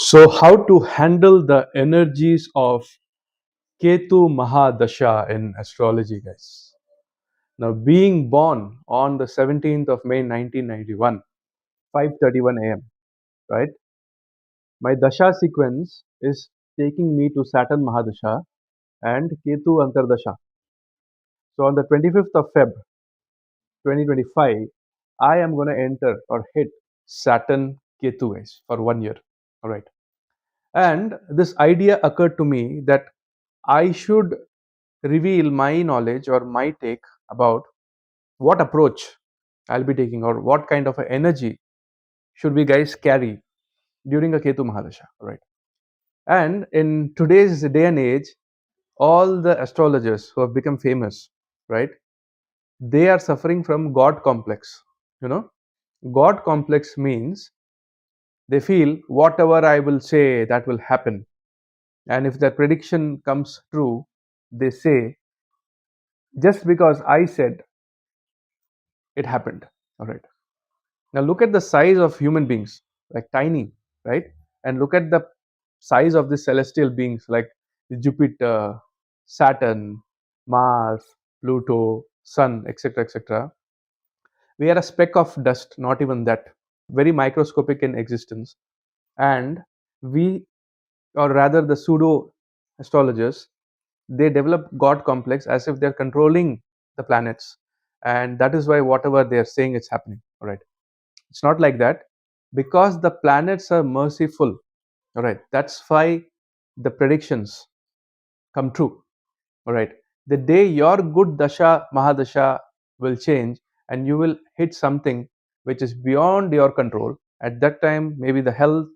So, how to handle the energies of Ketu Mahadasha in astrology, guys? Now, being born on the 17th of May 1991, 5:31 a.m., right? My dasha sequence is taking me to Saturn Mahadasha and Ketu Antardasha. So, on the 25th of Feb 2025, I am going to enter or hit Saturn Ketu, guys, for 1 year. All right. And this idea occurred to me that I should reveal my knowledge or my take about what approach I'll be taking or what kind of a energy should we guys carry during a Ketu Mahadasha, right? And in today's day and age, all the astrologers who have become famous, right? They are suffering from God complex. You know, God complex means they feel whatever I will say that will happen. And if that prediction comes true, they say, just because I said it happened. All right. Now look at the size of human beings, like tiny, right? And look at the size of the celestial beings like Jupiter, Saturn, Mars, Pluto, Sun, etc., etc. We are a speck of dust, not even that, very microscopic in existence. And we, or rather the pseudo astrologers, they develop God complex as if they're controlling the planets. And that is why whatever they're saying is happening. All right. It's not like that because the planets are merciful. All right. That's why the predictions come true. All right. The day your good dasha, mahadasha will change and you will hit something which is beyond your control, at that time, maybe the health,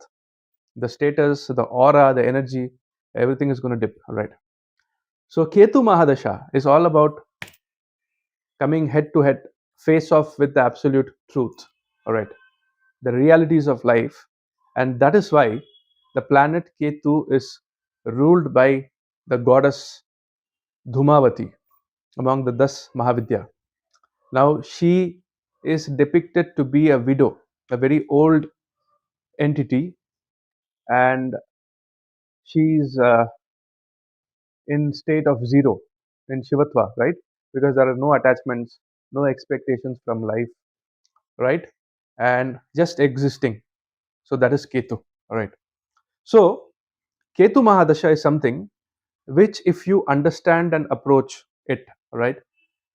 the status, the aura, the energy, everything is going to dip. All right. So, Ketu Mahadasha is all about coming head to head, face off with the absolute truth. All right. The realities of life, and that is why the planet Ketu is ruled by the goddess Dhumavati among the Das Mahavidya. Now, she is depicted to be a widow, a very old entity, and she's in state of zero in Shivatva, right? Because there are no attachments, no expectations from life, right? And just existing. So that is Ketu, all right? So Ketu Mahadasha is something which, if you understand and approach it, right,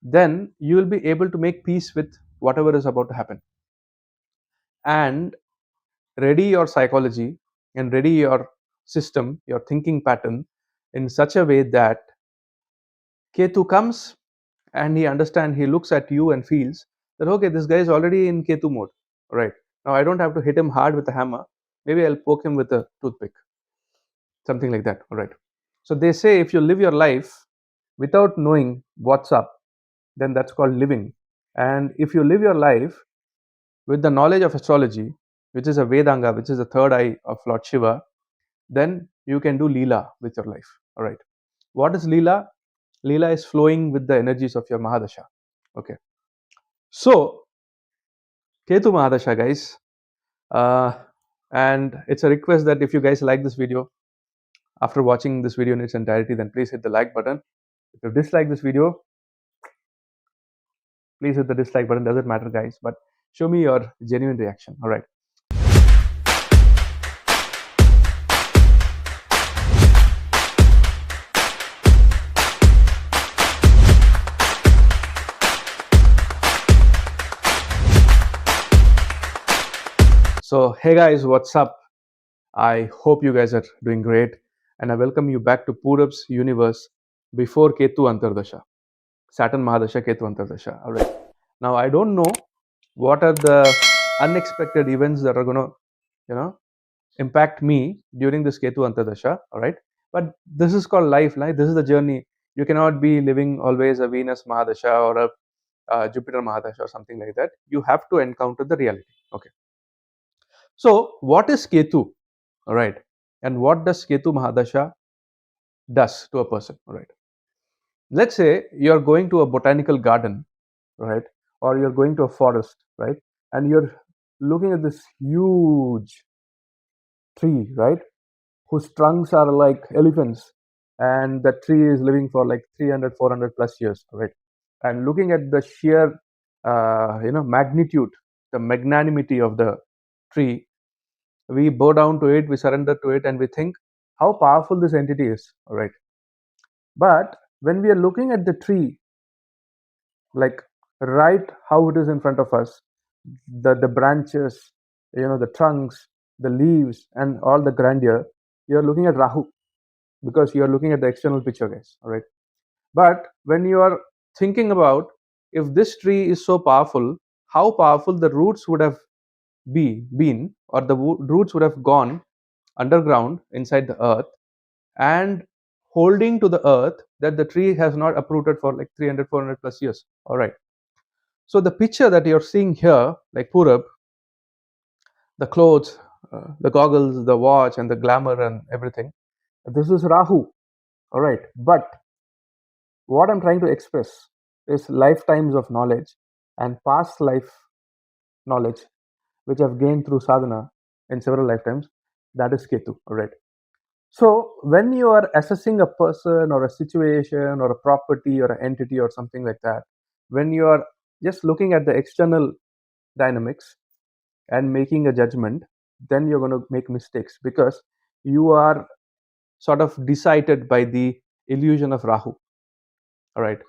then you will be able to make peace with whatever is about to happen and ready your psychology and ready your system, your thinking pattern in such a way that Ketu comes and he understands, he looks at you and feels that, okay, this guy is already in Ketu mode, right? Now I don't have to hit him hard with a hammer. Maybe I'll poke him with a toothpick, something like that, all right? So they say if you live your life without knowing what's up, then that's called living. And if you live your life with the knowledge of astrology, which is a Vedanga, which is the third eye of Lord Shiva, then you can do Leela with your life. All right. What is Leela? Leela is flowing with the energies of your Mahadasha. Okay. So, Ketu Mahadasha, guys. Uh, and it's a request that if you guys like this video, after watching this video in its entirety, then please hit the like button. If you dislike this video, please hit the dislike button. Doesn't matter, guys, but show me your genuine reaction. All right. So, hey guys, what's up? I hope you guys are doing great, and I welcome you back to Purab's universe before Ketu Antardasha, Saturn Mahadasha, Ketu Antardasha. All right. Now, I don't know what are the unexpected events that are going to, impact me during this Ketu Antardasha. All right. But this is called life, right? This is the journey. You cannot be living always a Venus Mahadasha or a Jupiter Mahadasha or something like that. You have to encounter the reality. Okay. So, what is Ketu? All right. And what does Ketu Mahadasha does to a person? All right. Let's say you're going to a botanical garden, right? Or you're going to a forest, right? And you're looking at this huge tree, right? Whose trunks are like elephants, and the tree is living for like 300, 400 plus years, right? And looking at the sheer, magnitude, the magnanimity of the tree, we bow down to it, we surrender to it, and we think how powerful this entity is, all right? But when we are looking at the tree, like right how it is in front of us, the branches, the trunks, the leaves, and all the grandeur, you're looking at Rahu, because you are looking at the external picture, guys, all right? But when you are thinking about, if this tree is so powerful, how powerful the roots would have been, or the roots would have gone underground inside the earth, and holding to the earth, that the tree has not uprooted for like 300, 400 plus years, all right? So the picture that you're seeing here, like Purab, the clothes, the goggles, the watch, and the glamour and everything, this is Rahu, all right? But what I'm trying to express is lifetimes of knowledge and past life knowledge, which I've gained through sadhana in several lifetimes. That is Ketu, all right? So when you are assessing a person or a situation or a property or an entity or something like that, when you are just looking at the external dynamics and making a judgment, then you're going to make mistakes, because you are sort of decided by the illusion of Rahu, all right,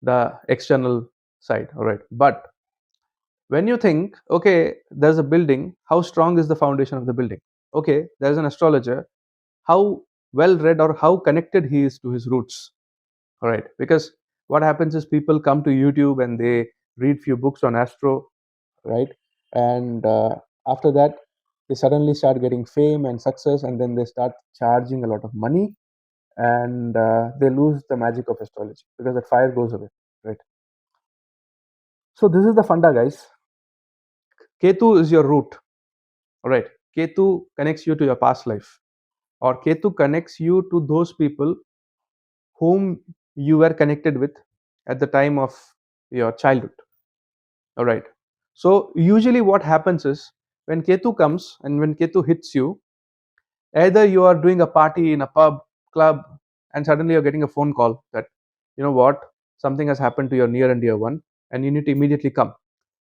the external side, all right? But when you think, okay, there's a building, how strong is the foundation of the building? Okay, there's an astrologer, how well read or how connected he is to his roots, all right? Because what happens is people come to YouTube and they read few books on astro, right? And after that, they suddenly start getting fame and success, and then they start charging a lot of money, and they lose the magic of astrology, because that fire goes away, right? So this is the funda, guys. Ketu is your root, all right? Ketu connects you to your past life, or Ketu connects you to those people whom you were connected with at the time of your childhood, all right? So usually what happens is, when Ketu comes and when Ketu hits you, either you are doing a party in a pub, club, and suddenly you're getting a phone call that, you know what, something has happened to your near and dear one, and you need to immediately come.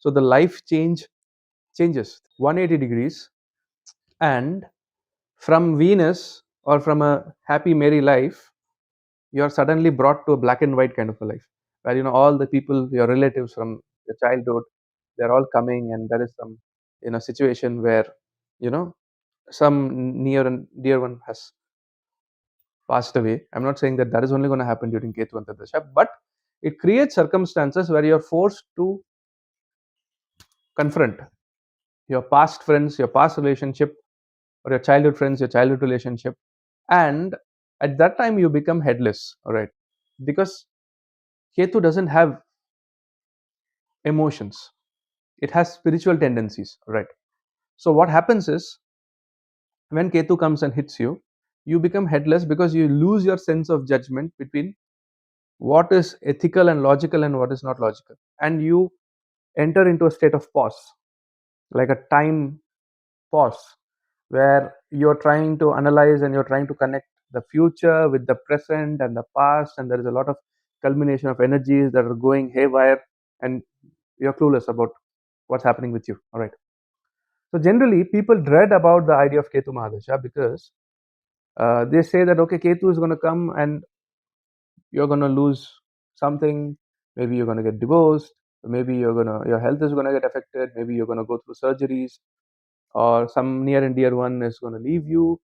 So the life changes 180 degrees, and from Venus, or from a happy merry life, you are suddenly brought to a black and white kind of a life, where all the people, your relatives from your childhood, they're all coming, and there is some situation where you know some near and dear one has passed away. I'm not saying that that is only going to happen during Ketu Antardasha, but it creates circumstances where you're forced to confront your past friends, your past relationship, or your childhood friends, your childhood relationship. And at that time, you become headless, all right? Because Ketu doesn't have emotions, it has spiritual tendencies, all right? So, what happens is, when Ketu comes and hits you, you become headless, because you lose your sense of judgment between what is ethical and logical and what is not logical. And you enter into a state of pause, like a time pause, where you're trying to analyze and you're trying to connect the future with the present and the past, and there is a lot of culmination of energies that are going haywire, and you're clueless about what's happening with you, all right? So generally people dread about the idea of Ketu Mahadasha, because they say that, okay, Ketu is going to come and you're going to lose something. Maybe you're going to get divorced, maybe your health is going to get affected, maybe you're going to go through surgeries, or some near and dear one is going to leave you.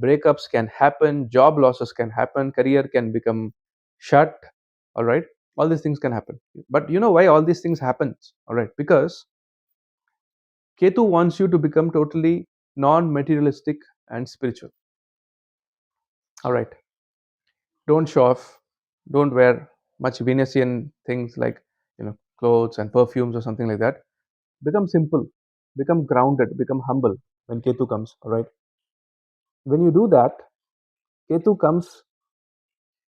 Breakups can happen, job losses can happen, career can become shut, all right? All these things can happen. But you know why all these things happens, all right? Because Ketu wants you to become totally non-materialistic and spiritual, all right? Don't show off, don't wear much Venusian things like clothes and perfumes or something like that. Become simple, become grounded, become humble when Ketu comes, all right? When you do that, Ketu comes,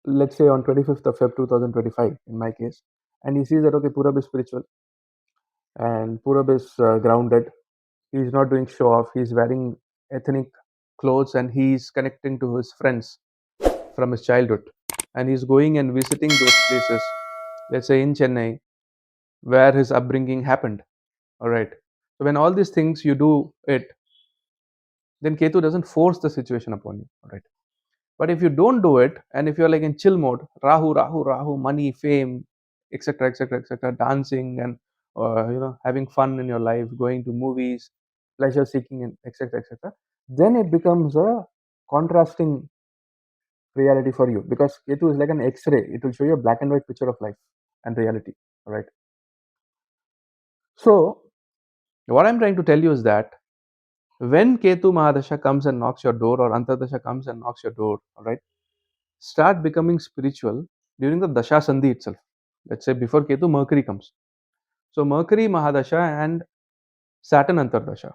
let's say on 25th of Feb 2025 in my case, and he sees that, okay, Purab is spiritual, and Purab is grounded, he's not doing show off, he's wearing ethnic clothes, and he's connecting to his friends from his childhood, and he's going and visiting those places, let's say in Chennai, where his upbringing happened. All right. So when all these things you do it, then Ketu doesn't force the situation upon you. All right. But if you don't do it, and if you're like in chill mode, Rahu, Rahu, Rahu, money, fame, etc., etc., etc., dancing and having fun in your life, going to movies, pleasure seeking, and etc., etc., then it becomes a contrasting reality for you, because Ketu is like an X-ray. It will show you a black and white picture of life and reality. All right. So what I'm trying to tell you is that when Ketu Mahadasha comes and knocks your door, or Antardasha comes and knocks your door, all right, start becoming spiritual during the Dasha Sandhi itself. Let's say before Ketu, Mercury comes. So Mercury Mahadasha and Saturn Antardasha,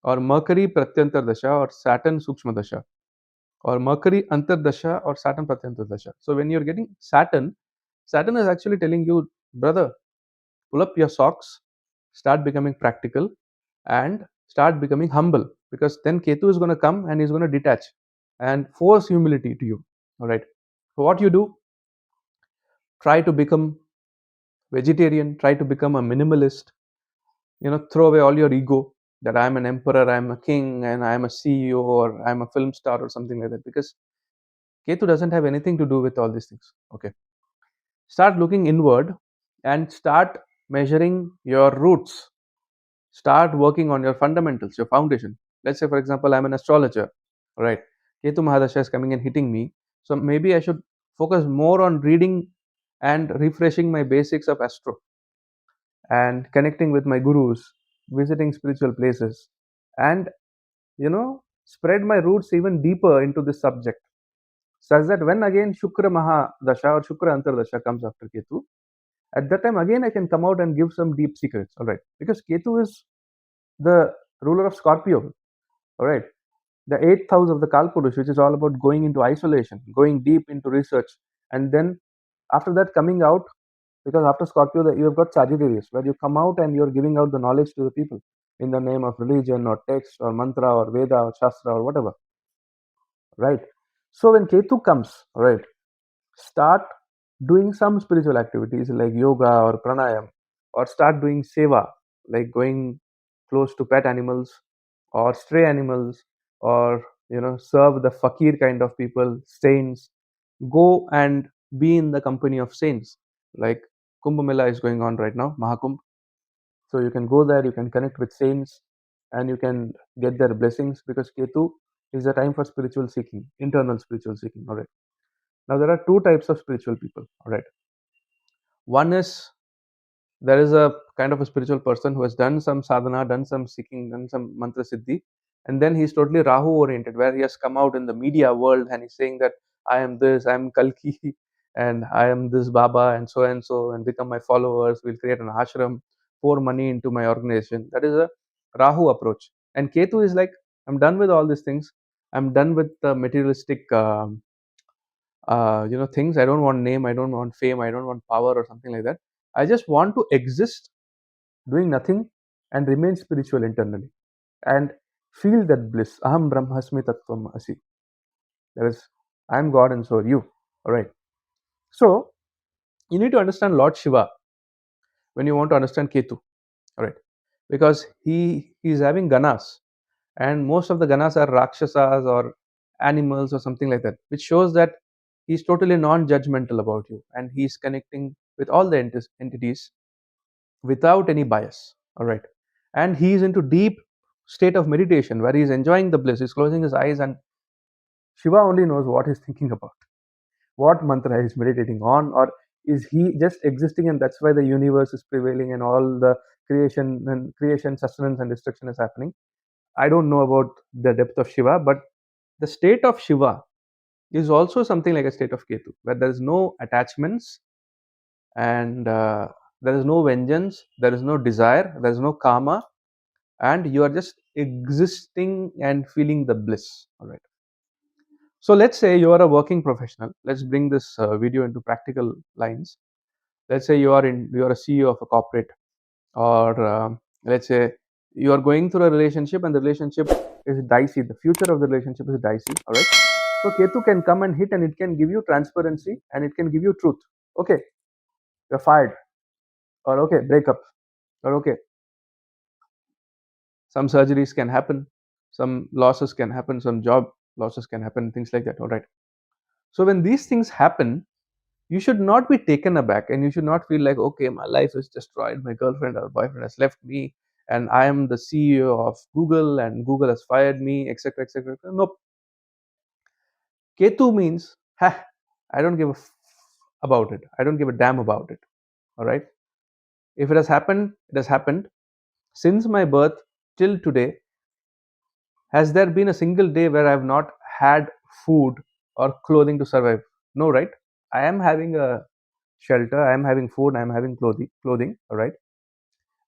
or Mercury Pratyantardasha or Saturn Sukshma Dasha, or Mercury Antardasha or Saturn Pratyantardasha. So when you're getting Saturn, Saturn is actually telling you, brother, pull up your socks, start becoming practical, and start becoming humble, because then Ketu is going to come and he's going to detach and force humility to you. All right. So what you do, try to become vegetarian, try to become a minimalist, throw away all your ego that I'm an emperor, I'm a king, and I'm a CEO, or I'm a film star, or something like that, because Ketu doesn't have anything to do with all these things. Okay. Start looking inward and start measuring your roots. Start working on your fundamentals, your foundation. Let's say, for example, I'm an astrologer. All right. Ketu Mahadasha is coming and hitting me. So maybe I should focus more on reading and refreshing my basics of astro, and connecting with my gurus, visiting spiritual places, and spread my roots even deeper into this subject, such that when again Shukra Mahadasha or Shukra Antardasha comes after Ketu, at that time again I can come out and give some deep secrets. All right. Because Ketu is the ruler of Scorpio. All right. The eighth house of the Kalpurush, which is all about going into isolation, going deep into research, and then after that coming out, because after Scorpio you have got Sagittarius, where you come out and you're giving out the knowledge to the people in the name of religion or text or mantra or Veda or Shastra or whatever. Right. So when Ketu comes, right, start doing some spiritual activities like yoga or pranayam, or start doing seva, like going close to pet animals or stray animals, or serve the fakir kind of people, saints. Go and be in the company of saints. Like Kumbh Mela is going on right now, Mahakumbh. So you can go there, you can connect with saints, and you can get their blessings, because Ketu is a time for spiritual seeking, internal spiritual seeking. All right. Now there are two types of spiritual people. All right. One is, there is a kind of a spiritual person who has done some sadhana, done some seeking, done some mantra siddhi, and then he's totally Rahu oriented, where he has come out in the media world and he's saying that I am this, I am Kalki, and I am this Baba, and so, and become my followers. We'll create an ashram, pour money into my organization. That is a Rahu approach. And Ketu is like, I'm done with all these things. I'm done with the materialistic things. I don't want name, I don't want fame, I don't want power or something like that. I just want to exist doing nothing and remain spiritual internally and feel that bliss. Aham brahmasmi tattvam asi. That is, I am God and so are you. All right. So you need to understand Lord Shiva when you want to understand Ketu. All right. Because he is having ganas, and most of the ganas are rakshasas or animals or something like that, which shows that he's totally non-judgmental about you, and he's connecting with all the entities without any bias. All right. And he's into deep state of meditation where he's enjoying the bliss. He's closing his eyes, and Shiva only knows what he's thinking about, what mantra he's meditating on, or is he just existing, and that's why the universe is prevailing and all the creation, sustenance, and destruction is happening. I don't know about the depth of Shiva, but the state of Shiva is also something like a state of Ketu, where there is no attachments, and there is no vengeance, there is no desire, there is no karma, and you are just existing and feeling the bliss. All right. So let's say you are a working professional. Let's bring this video into practical lines. Let's say you are a CEO of a corporate, or let's say you are going through a relationship, and the relationship is dicey. The future of the relationship is dicey. All right. So Ketu can come and hit, and it can give you transparency, and it can give you truth. Okay, you're fired, or okay, break up, or okay, some surgeries can happen, some losses can happen, some job losses can happen, things like that. All right. So when these things happen, you should not be taken aback, and you should not feel like, okay, my life is destroyed, my girlfriend or boyfriend has left me, and I am the CEO of Google, and Google has fired me, etc., etc. Nope. Ketu means, ha, I don't give about it, I don't give a damn about it. All right. If it has happened, it has happened. Since my birth till today, has there been a single day where I have not had food or clothing to survive? No, right? I am having a shelter, I am having food, I am having clothing. All right.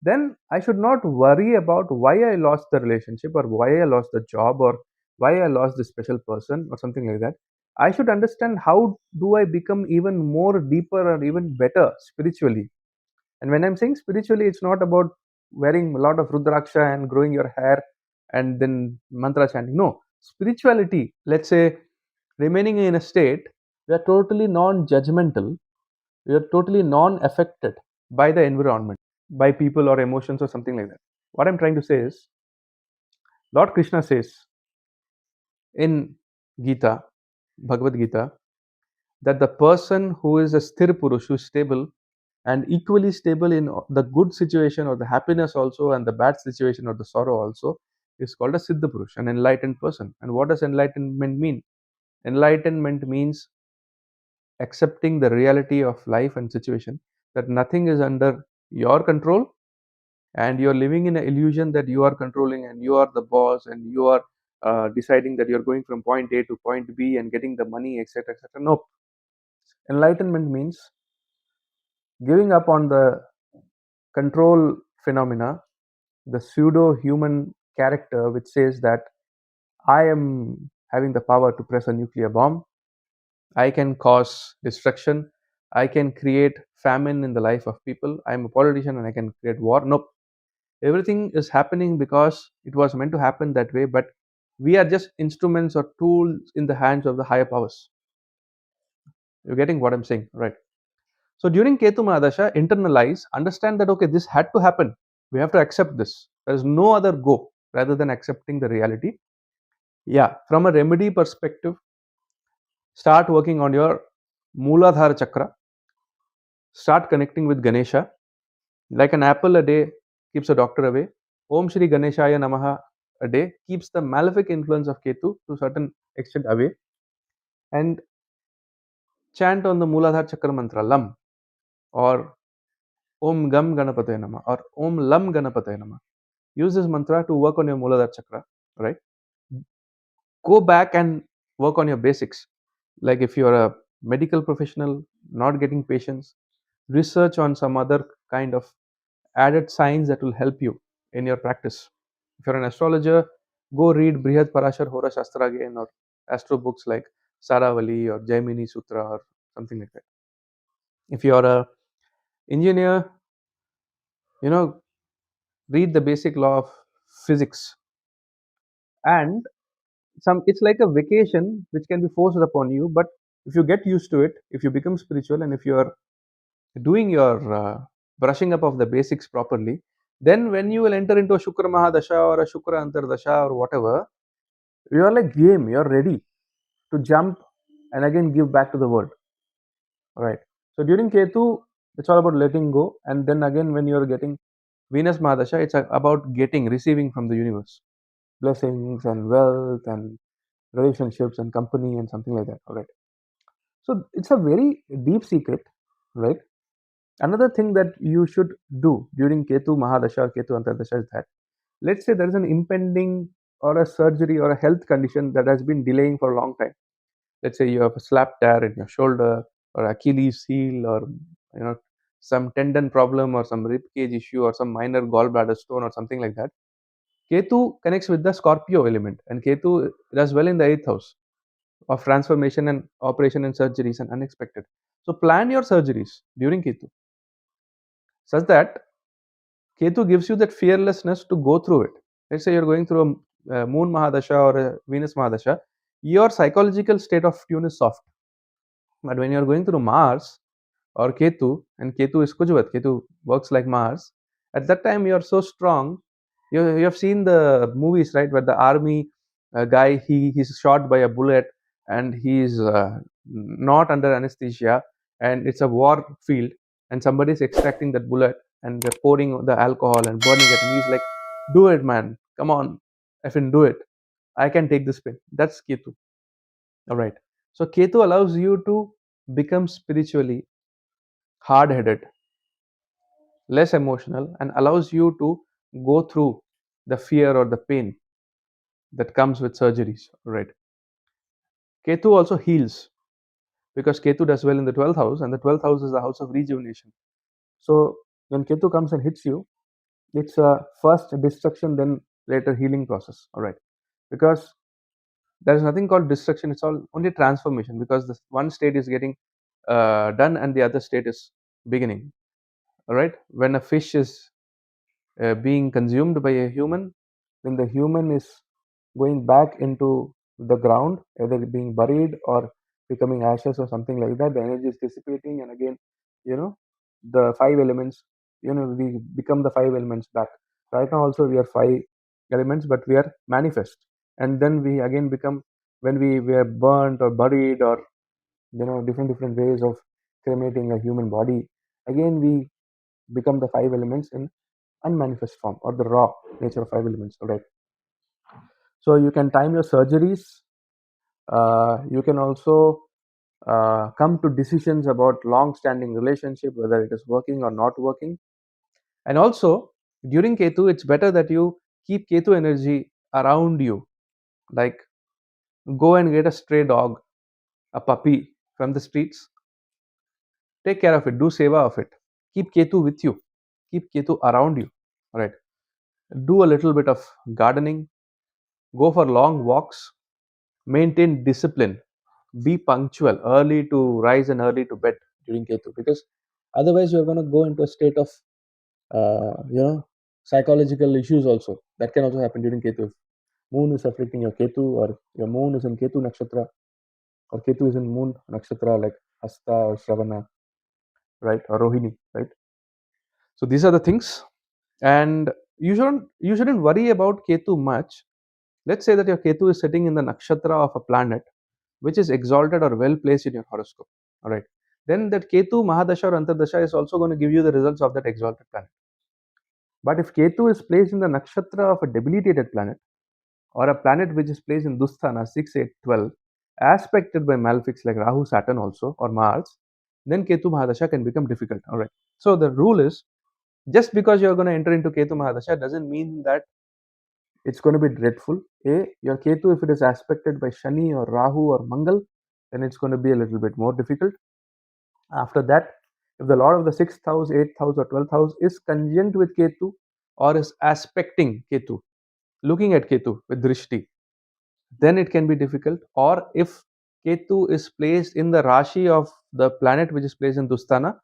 Then I should not worry about why I lost the relationship, or why I lost the job, or why I lost this special person, or something like that. I should understand how do I become even more deeper or even better spiritually. And when I'm saying spiritually, it's not about wearing a lot of rudraksha and growing your hair and then mantra chanting. No, spirituality, let's say, remaining in a state, we are totally non judgmental, we are totally non affected by the environment, by people or emotions or something like that. What I'm trying to say is, Lord Krishna says in Gita, Bhagavad Gita, that the person who is a sthir purush, who is stable and equally stable in the good situation or the happiness also, and the bad situation or the sorrow also, is called a siddha purush, an enlightened person. And what does enlightenment mean? Enlightenment means accepting the reality of life and situation, that nothing is under your control, and you're living in an illusion that you are controlling and you are the boss, and you are deciding that you're going from point A to point B and getting the money, etc., etc. No. Enlightenment means giving up on the control phenomena, the pseudo human character which says that I am having the power to press a nuclear bomb, I can cause destruction, I can create famine in the life of people, I am a politician and I can create war. Nope. Everything is happening because it was meant to happen that way, but we are just instruments or tools in the hands of the higher powers. You're getting what I'm saying, right? So during Ketu Mahadasha, internalize, understand that okay, this had to happen. We have to accept this. There is no other go rather than accepting the reality. Yeah, from a remedy perspective, start working on your Mooladhara Chakra. Start connecting with Ganesha. Like an apple a day keeps a doctor away, Om Shri Ganeshaya Namaha a day keeps the malefic influence of Ketu to a certain extent away. And chant on the Mooladhara Chakra mantra Lam, or Om Gam Ganapataya Nama, or Om Lam Ganapataya Nama. Use this mantra to work on your Mooladhara Chakra, right? Go back and work on your basics. Like if you're a medical professional not getting patients, research on some other kind of added science that will help you in your practice. If you're an astrologer, go read Brihad Parashar Hora Shastra again, or astro books like Saravali or Jaimini Sutra or something like that. If you're a engineer, you know, read the basic law of physics. And some, it's like a vacation which can be forced upon you, but if you get used to it, if you become spiritual, and if you're doing your brushing up of the basics properly, then when you will enter into a Shukra Mahadasha or a Shukra Antardasha or whatever, you are like game, you're ready to jump and again give back to the world. All right. So during Ketu, it's all about letting go, and then again when you're getting Venus Mahadasha, it's about getting, receiving from the universe blessings and wealth and relationships and company and something like that. All right. So it's a very deep secret, right? Another thing that you should do during Ketu Mahadasha or Ketu Antardasha is that, let's say there is an impending or a surgery or a health condition that has been delaying for a long time. Let's say you have a slap tear in your shoulder, or Achilles heel, or you know, some tendon problem, or some rib cage issue, or some minor gallbladder stone or something like that. Ketu connects with the Scorpio element, and Ketu does well in the 8th house of transformation and operation and surgeries and unexpected. So plan your surgeries during Ketu such that Ketu gives you that fearlessness to go through it. Let's say you're going through Moon Mahadasha or a Venus Mahadasha, your psychological state of tune is soft. But when you're going through Mars or Ketu, and Ketu is Kujvat, Ketu works like Mars, at that time you're so strong. You have seen the movies, right, where the army guy, he's shot by a bullet and he's not under anesthesia, and it's a war field, and somebody's extracting that bullet and they're pouring the alcohol and burning it, and he's like, do it, man, come on, effing do it, I can take this pain. That's Ketu. All right. So Ketu allows you to become spiritually hard headed, less emotional, and allows you to go through the fear or the pain that comes with surgeries. All right. Ketu also heals because Ketu does well in the 12th house, and the 12th house is the house of rejuvenation. So when Ketu comes and hits you, it's a first destruction, then later healing process. All right. Because there is nothing called destruction, it's all only transformation, because this one state is getting done and the other state is beginning. All right. When a fish is being consumed by a human, then the human is going back into the ground, either being buried or becoming ashes or something like that. The energy is dissipating, and again, you know, the five elements, we become the five elements back. Right now, also, we are five elements, but we are manifest. And then we again become, when we are burnt or buried, or different ways of cremating a human body, again we become the five elements in unmanifest form, or the raw nature of five elements. All right. So you can time your surgeries. You can also come to decisions about long-standing relationship, whether it is working or not working. And also during Ketu, it's better that you keep Ketu energy around you. Like, go and get a stray dog, a puppy from the streets. Take care of it. Do seva of it. Keep Ketu with you. Keep Ketu around you. All right. Do a little bit of gardening. Go for long walks. Maintain discipline. Be punctual, early to rise and early to bed during Ketu, because otherwise you're going to go into a state of psychological issues also. That can also happen during Ketu. If moon is afflicting your Ketu, or your moon is in Ketu nakshatra, or Ketu is in moon nakshatra like Hasta or Shravana, right, or Rohini, right. So these are the things, and you shouldn't worry about Ketu much. Let's say that your Ketu is sitting in the nakshatra of a planet which is exalted or well placed in your horoscope. All right. Then that Ketu Mahadasha or Antardasha is also going to give you the results of that exalted planet. But if Ketu is placed in the nakshatra of a debilitated planet, or a planet which is placed in Dusthana 6, 8, 12, aspected by malefics like Rahu, Saturn also, or Mars, then Ketu Mahadasha can become difficult. All right. So the rule is, just because you're going to enter into Ketu Mahadasha doesn't mean that it's going to be dreadful. Your Ketu, if it is aspected by Shani or Rahu or Mangal, then it's going to be a little bit more difficult. After that, if the Lord of the 6th house, 8th house, or 12th house is conjunct with Ketu, or is aspecting Ketu, looking at Ketu with Drishti, then it can be difficult. Or if Ketu is placed in the Rashi of the planet which is placed in Dusthana,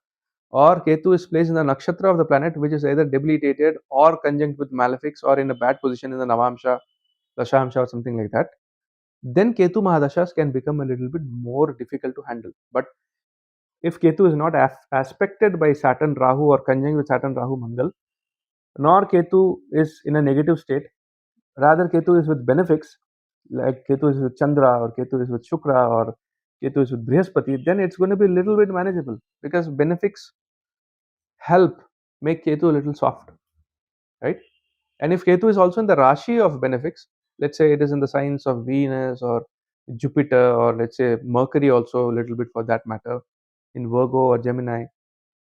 or Ketu is placed in the nakshatra of the planet which is either debilitated or conjunct with malefics, or in a bad position in the Navamsha, Dashamsha, or something like that, then Ketu Mahadashas can become a little bit more difficult to handle. But if Ketu is not aspected by Saturn Rahu or conjunct with Saturn Rahu Mangal, nor Ketu is in a negative state, rather Ketu is with benefics, like Ketu is with Chandra, or Ketu is with Shukra, or Ketu is with Brihaspati, then it's going to be a little bit manageable, because benefics help make Ketu a little soft, right? And if Ketu is also in the Rashi of benefics, let's say it is in the signs of Venus or Jupiter, or let's say Mercury also, a little bit for that matter, in Virgo or Gemini,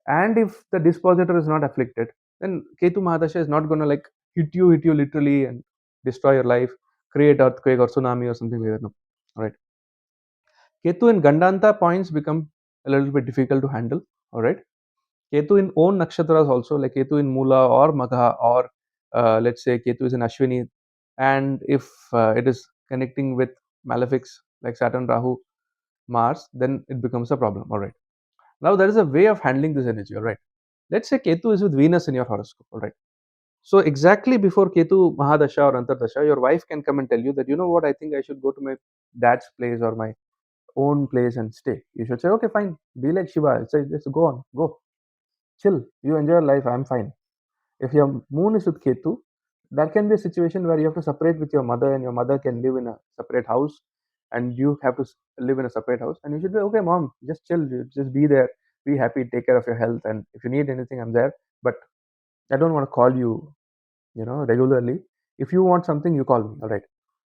and if the dispositor is not afflicted, then Ketu Mahadasha is not going to like hit you literally and destroy your life, create earthquake or tsunami or something like that. No. All right. Ketu in Gandanta points become a little bit difficult to handle. All right. Ketu in own nakshatras also, like Ketu in Mula or Magha, or let's say Ketu is in Ashwini, and if it is connecting with malefics like Saturn, Rahu, Mars, then it becomes a problem. All right. Now there is a way of handling this energy. All right. Let's say Ketu is with Venus in your horoscope. All right. So exactly before Ketu Mahadasha or Antardasha, your wife can come and tell you that, you know what, I think I should go to my dad's place or my own place and stay. You should say, okay, fine, be like Shiva. Say, just go on, go, chill, you enjoy life, I'm fine. If your moon is with Ketu, there can be a situation where you have to separate with your mother, and your mother can live in a separate house, and you have to live in a separate house. And you should be, okay, mom, just chill, just be there, be happy, take care of your health, and if you need anything, I'm there. But I don't want to call you, regularly. If you want something, you call me. All right.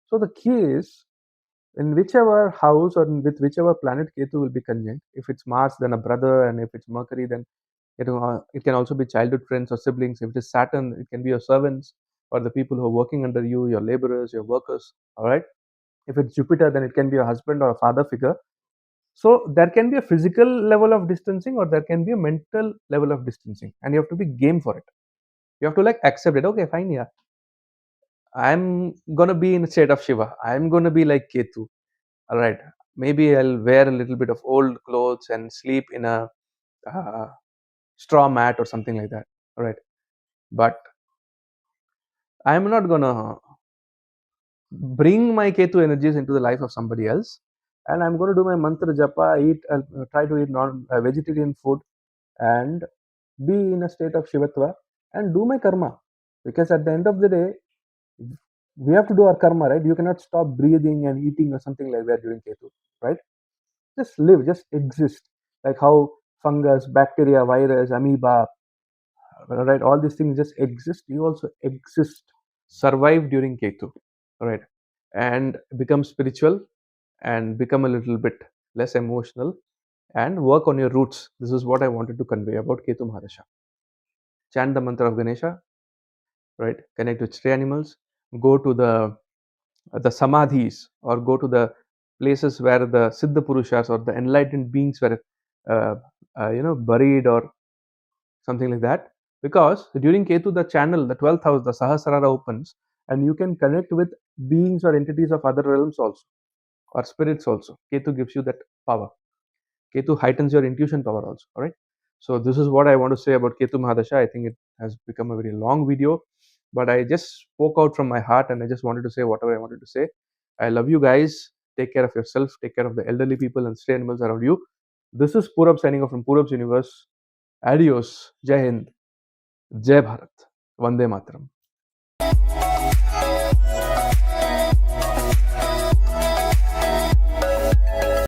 So the key is, in whichever house or with whichever planet Ketu will be conjunct. If it's Mars, then a brother, and if it's Mercury, then it can also be childhood friends or siblings. If it is Saturn, it can be your servants or the people who are working under you, your laborers, your workers. All right. If it's Jupiter, then it can be your husband or a father figure. So there can be a physical level of distancing, or there can be a mental level of distancing, and you have to be game for it. You have to like accept it. Okay, fine, yeah. I'm gonna be in a state of Shiva. I'm gonna be like Ketu. All right. Maybe I'll wear a little bit of old clothes and sleep in a uh, straw mat or something like that. All right. But I'm not gonna bring my Ketu energies into the life of somebody else. And I'm going to do my mantra japa, try to eat non vegetarian food, and be in a state of Shivatva and do my karma. Because at the end of the day, we have to do our karma, right? You cannot stop breathing and eating or something like that during Ketu, right? Just live, just exist. Like how fungus, bacteria, virus, amoeba, right? All these things just exist. You also exist, survive during Ketu, right? And become spiritual and become a little bit less emotional and work on your roots. This is what I wanted to convey about Ketu Mahadasha. Chant the mantra of Ganesha, right? Connect with stray animals. Go to the samadhis, or go to the places where the Siddha Purushas or the enlightened beings were, buried or something like that. Because during Ketu, the channel, the 12th house, the Sahasrara opens, and you can connect with beings or entities of other realms also, or spirits also. Ketu gives you that power. Ketu heightens your intuition power also. All right. So this is what I want to say about Ketu Mahadasha. I think it has become a very long video, but I just spoke out from my heart, and I just wanted to say whatever I wanted to say. I love you guys. Take care of yourself. Take care of the elderly people and stray animals around you. This is Purab signing off from Purab's Universe. Adios. Jai Hind. Jai Bharat. Vande Mataram.